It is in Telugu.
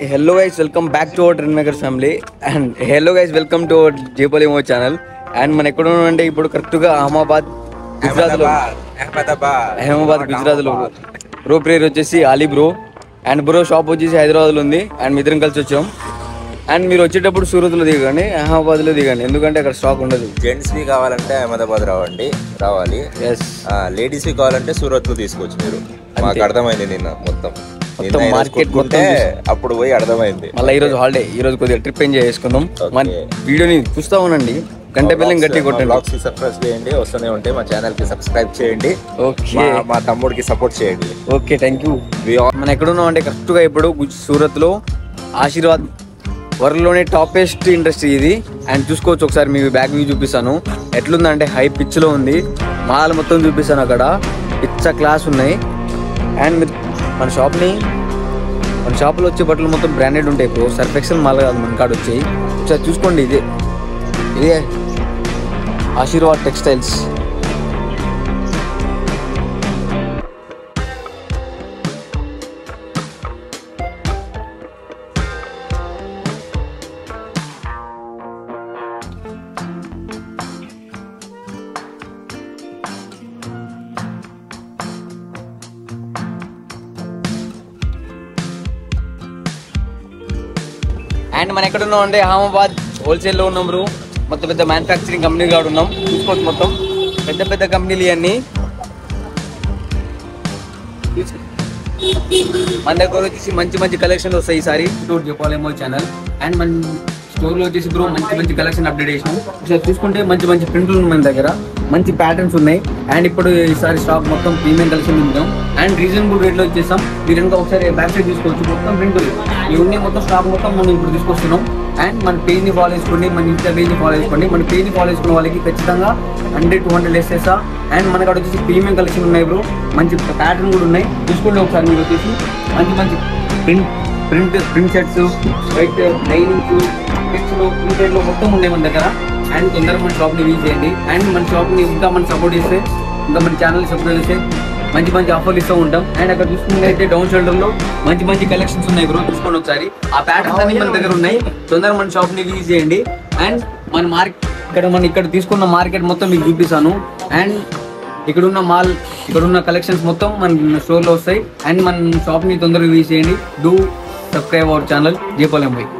Hello guys, welcome back to our Trendmakers family and hello guys, welcome to our JPolimo channel and మన ఎక్కడ ఉన్నామంటే ఇప్పుడు కరెక్ట్ గా అహ్మదాబాద్ గుజరాత్ లో బ్రో పేరు వచ్చేసి Ali bro and bro shop వచ్చేసి హైదరాబాద్ లో ఉంది అండ్ మీ ఇద్దరం కలిసి వచ్చాం అండ్ మీరు వచ్చేటప్పుడు సూరత్ లో దిగండి అహ్మదాబాద్ లో దిగండి ఎందుకంటే అక్కడ స్టాక్ ఉండదు. జెంట్స్ వి కావాలంటే అహ్మదాబాద్ రావాలి. లేడీస్ వి కావాలంటే సూరత్ లో తీసుకోవచ్చు మీరు. మాకు అర్థమైంది నిన్న మొత్తం మార్కెట్ మొత్తం అప్పుడు పోయి అర్థమైంది. మళ్ళీ ఈ రోజు హాలిడే, ఈ రోజు కొద్దిగా ట్రిప్ ఎంజాయ్ చేసుకుందాం. మన వీడియోని చూస్తా ఉండండి, గంట బెల్లం గట్టి కొట్టండి, బ్లాగ్స్ కి సబ్స్క్రైబ్ చేయండి, వస్తూనే ఉంటే మా ఛానల్ కి సబ్స్క్రైబ్ చేయండి. ఓకే, మా తమ్ముడికి సపోర్ట్ చేయండి. Okay, thank you. మనం ఎక్కడున్నాం అంటే కరెక్ట్ గా ఇప్పుడు సూరత్ లో ఆశీర్వాద్ వరల్డ్ లోనే టాపెస్ట్ ఇండస్ట్రీ ఇది అండ్ చూసుకోవచ్చు. ఒకసారి మీ బ్యాక్ వ్యూ చూపిస్తాను ఎట్లుందంటే హై పిచ్ లో ఉంది. మాల్ మొత్తం చూపిస్తాను, అక్కడ పిచ్చ క్లాస్ ఉన్నాయి. అండ్ మన షాప్లో వచ్చే బట్టలు మొత్తం బ్రాండెడ్ ఉంటాయి. ఇప్పుడు సర్ఫ్ ఎక్సెల్ మాల్ కాదు, మన కాడ వచ్చాయి. ఒకసారి చూసుకోండి, ఇదే ఆశీర్వాద్ టెక్స్టైల్స్. అండ్ మనం ఎక్కడ ఉన్నాం అంటే అహ్మదాబాద్ హోల్సేల్లో ఉన్నాం బ్రో. మొత్తం పెద్ద మ్యానుఫ్యాక్చరింగ్ కంపెనీ కాడ ఉన్నాం. చూసుకోవచ్చు, మొత్తం పెద్ద పెద్ద కంపెనీలు ఇవన్నీ. మన దగ్గర వచ్చేసి మంచి మంచి కలెక్షన్ వస్తాయి ఈసారి. JPolimo ఛానల్ అండ్ మన స్టోర్లో వచ్చేసి బ్రో మంచి మంచి కలెక్షన్ అప్డేట్ చేసినాం. ఒకసారి చూసుకుంటే మంచి మంచి ప్రింట్లు ఉన్నాయి మన దగ్గర, మంచి ప్యాటర్న్స్ ఉన్నాయి. అండ్ ఇప్పుడు ఈసారి స్టాక్ మొత్తం ప్రీమియం కలెక్షన్ ఉంటాం అండ్ రీజనబుల్ రేట్లో వచ్చేసాం. మీరు ఇంకా ఒకసారి బ్యాక్ సైడ్ తీసుకోవచ్చు, మొత్తం ప్రింట్లు ఇవన్నీ మొత్తం స్టాక్ మొత్తం మనం ఇప్పుడు తీసుకొస్తున్నాం. అండ్ మన పేజ్ని ఫాలో చేసుకోండి, మన ఇన్స్టా పేజ్ని ఫాలో చేసుకోండి. మన పేజ్ని ఫాలో చేసుకున్న వాళ్ళకి ఖచ్చితంగా 100-200 లెస్ చేస్తా. అండ్ మన కాడ వచ్చేసి ప్రీమియం కలెక్షన్ ఉన్నాయి బ్రో, మంచి ప్యాటర్న్ కూడా ఉన్నాయి. చూసుకోండి ఒకసారి. మీరు వచ్చేసి మంచి మంచి ప్రింట్ షర్ట్స్, వైట్ లైనింగ్స్, పిక్స్లో ప్రింటెడ్లో మొత్తం ఉన్నాయి మన దగ్గర. అండ్ తొందరగా మన షాప్ని విజిట్ చేయండి. అండ్ మన షాప్ని ఇంకా మన సపోర్ట్ చేస్తే, ఇంకా మన ఛానల్ సబ్స్క్రైబ్ చేస్తే మంచి మంచి ఆఫర్లు ఇస్తూ ఉంటాం. అండ్ అక్కడ చూసుకున్నట్లయితే డౌన్ షోల్డర్లో మంచి మంచి కలెక్షన్స్ ఉన్నాయి బ్రో, చూసుకోండి ఒకసారి. ఆ ప్యాటర్న్స్ అన్ని మన దగ్గర ఉన్నాయి. తొందరగా మన షాప్ని విజిట్ చేయండి. అండ్ మన ఇక్కడ తీసుకున్న మార్కెట్ మొత్తం మీకు చూపిస్తాను. అండ్ ఇక్కడున్న కలెక్షన్స్ మొత్తం మన స్టోర్లో వస్తాయి. అండ్ మన షాప్ని తొందరగా విజిట్ చేయండి. Do subscribe our channel JPolimo.